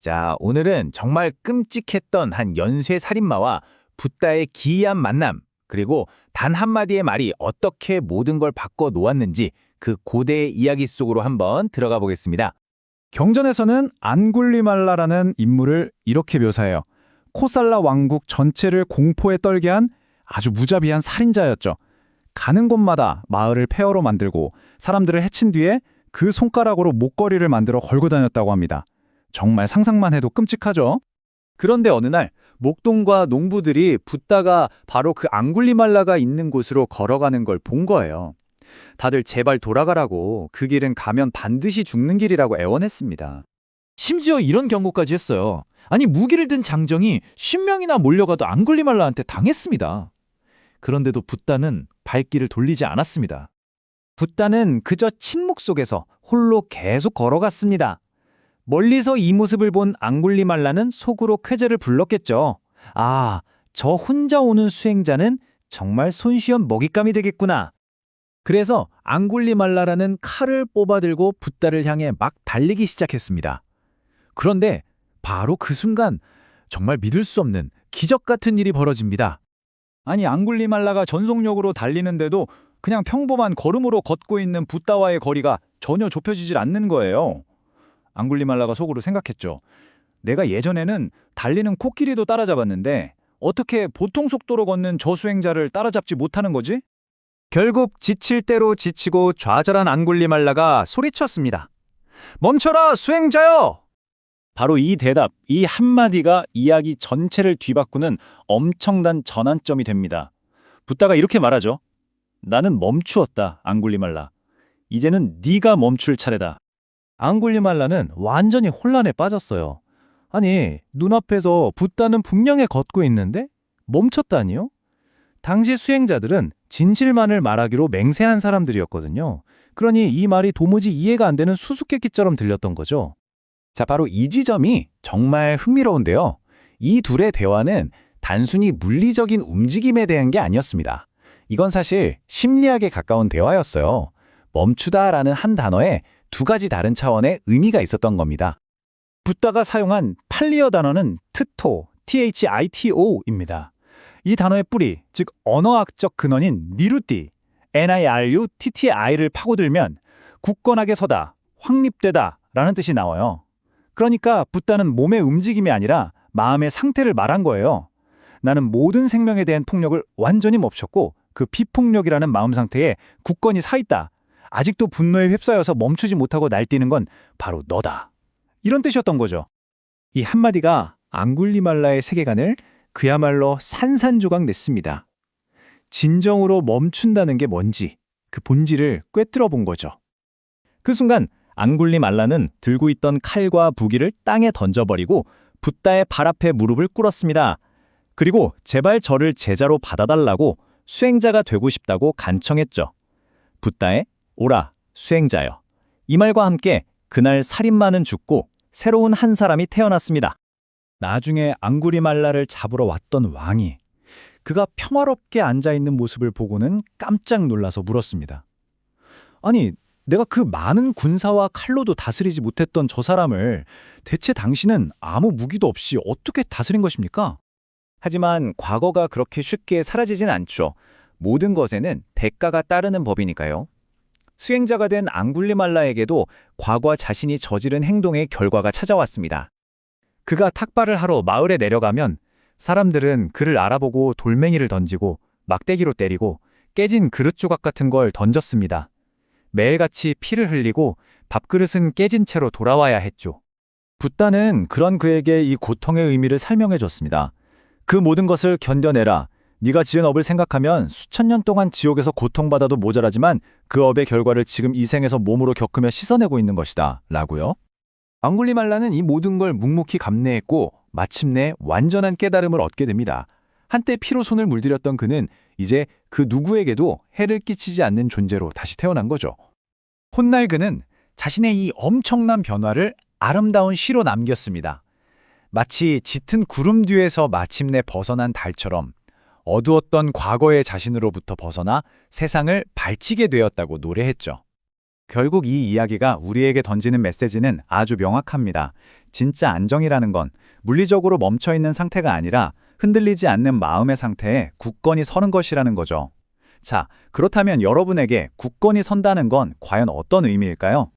자, 오늘은 정말 끔찍했던 한 연쇄 살인마와 붓다의 기이한 만남, 그리고 단 한마디의 말이 어떻게 모든 걸 바꿔 놓았는지 그 고대의 이야기 속으로 한번 들어가 보겠습니다. 경전에서는 안굴리말라라는 인물을 이렇게 묘사해요. 코살라 왕국 전체를 공포에 떨게 한 아주 무자비한 살인자였죠. 가는 곳마다 마을을 폐허로 만들고 사람들을 해친 뒤에 그 손가락으로 목걸이를 만들어 걸고 다녔다고 합니다. 정말 상상만 해도 끔찍하죠? 그런데 어느 날 목동과 농부들이 붓다가 바로 그 앙굴리말라가 있는 곳으로 걸어가는 걸 본 거예요. 다들 제발 돌아가라고, 그 길은 가면 반드시 죽는 길이라고 애원했습니다. 심지어 이런 경고까지 했어요. 아니, 무기를 든 장정이 10명이나 몰려가도 앙굴리말라한테 당했습니다. 그런데도 붓다는 발길을 돌리지 않았습니다. 붓다는 그저 침묵 속에서 홀로 계속 걸어갔습니다. 멀리서 이 모습을 본 앙굴리말라는 속으로 쾌재를 불렀겠죠. 아, 저 혼자 오는 수행자는 정말 손쉬운 먹잇감이 되겠구나. 그래서 앙굴리말라라는 칼을 뽑아들고 붓다를 향해 막 달리기 시작했습니다. 그런데 바로 그 순간 정말 믿을 수 없는 기적 같은 일이 벌어집니다. 아니, 앙굴리말라가 전속력으로 달리는데도 그냥 평범한 걸음으로 걷고 있는 붓다와의 거리가 전혀 좁혀지질 않는 거예요. 앙굴리말라가 속으로 생각했죠. 내가 예전에는 달리는 코끼리도 따라잡았는데 어떻게 보통 속도로 걷는 저 수행자를 따라잡지 못하는 거지? 결국 지칠 대로 지치고 좌절한 앙굴리말라가 소리쳤습니다. 멈춰라, 수행자여! 바로 이 대답, 이 한마디가 이야기 전체를 뒤바꾸는 엄청난 전환점이 됩니다. 붓다가 이렇게 말하죠. 나는 멈추었다, 앙굴리말라. 이제는 네가 멈출 차례다. 앙굴리말라는 완전히 혼란에 빠졌어요. 아니, 눈앞에서 붓다는 분명히 걷고 있는데 멈췄다니요? 당시 수행자들은 진실만을 말하기로 맹세한 사람들이었거든요. 그러니 이 말이 도무지 이해가 안 되는 수수께끼처럼 들렸던 거죠. 자, 바로 이 지점이 정말 흥미로운데요. 이 둘의 대화는 단순히 물리적인 움직임에 대한 게 아니었습니다. 이건 사실 심리학에 가까운 대화였어요. 멈추다라는 한 단어에 두 가지 다른 차원의 의미가 있었던 겁니다. 붓다가 사용한 팔리어 단어는 트토, THITO입니다. 이 단어의 뿌리, 즉 언어학적 근원인 니루띠, NIRUTTI를 파고들면 굳건하게 서다, 확립되다 라는 뜻이 나와요. 그러니까 붓다는 몸의 움직임이 아니라 마음의 상태를 말한 거예요. 나는 모든 생명에 대한 폭력을 완전히 멈췄고 그 비폭력이라는 마음 상태에 굳건히 서 있다. 아직도 분노에 휩싸여서 멈추지 못하고 날뛰는 건 바로 너다. 이런 뜻이었던 거죠. 이 한마디가 앙굴리말라의 세계관을 그야말로 산산조각 냈습니다. 진정으로 멈춘다는 게 뭔지, 그 본질을 꿰뚫어 본 거죠. 그 순간 앙굴리말라는 들고 있던 칼과 부기를 땅에 던져버리고 붓다의 발 앞에 무릎을 꿇었습니다. 그리고 제발 저를 제자로 받아달라고, 수행자가 되고 싶다고 간청했죠. 붓다의 오라, 수행자여. 이 말과 함께 그날 살인마는 죽고 새로운 한 사람이 태어났습니다. 나중에 앙구리말라를 잡으러 왔던 왕이 그가 평화롭게 앉아있는 모습을 보고는 깜짝 놀라서 물었습니다. 아니, 내가 그 많은 군사와 칼로도 다스리지 못했던 저 사람을 대체 당신은 아무 무기도 없이 어떻게 다스린 것입니까? 하지만 과거가 그렇게 쉽게 사라지진 않죠. 모든 것에는 대가가 따르는 법이니까요. 수행자가 된 앙굴리말라에게도 과거 자신이 저지른 행동의 결과가 찾아왔습니다. 그가 탁발을 하러 마을에 내려가면 사람들은 그를 알아보고 돌멩이를 던지고 막대기로 때리고 깨진 그릇 조각 같은 걸 던졌습니다. 매일같이 피를 흘리고 밥그릇은 깨진 채로 돌아와야 했죠. 붓다는 그런 그에게 이 고통의 의미를 설명해 줬습니다. 그 모든 것을 견뎌내라. 네가 지은 업을 생각하면 수천 년 동안 지옥에서 고통받아도 모자라지만 그 업의 결과를 지금 이 생에서 몸으로 겪으며 씻어내고 있는 것이다. 라고요. 앙굴리말라는 이 모든 걸 묵묵히 감내했고 마침내 완전한 깨달음을 얻게 됩니다. 한때 피로 손을 물들였던 그는 이제 그 누구에게도 해를 끼치지 않는 존재로 다시 태어난 거죠. 훗날 그는 자신의 이 엄청난 변화를 아름다운 시로 남겼습니다. 마치 짙은 구름 뒤에서 마침내 벗어난 달처럼 어두웠던 과거의 자신으로부터 벗어나 세상을 밝히게 되었다고 노래했죠. 결국 이 이야기가 우리에게 던지는 메시지는 아주 명확합니다. 진짜 안정이라는 건 물리적으로 멈춰있는 상태가 아니라 흔들리지 않는 마음의 상태에 굳건히 서는 것이라는 거죠. 자, 그렇다면 여러분에게 굳건히 선다는 건 과연 어떤 의미일까요?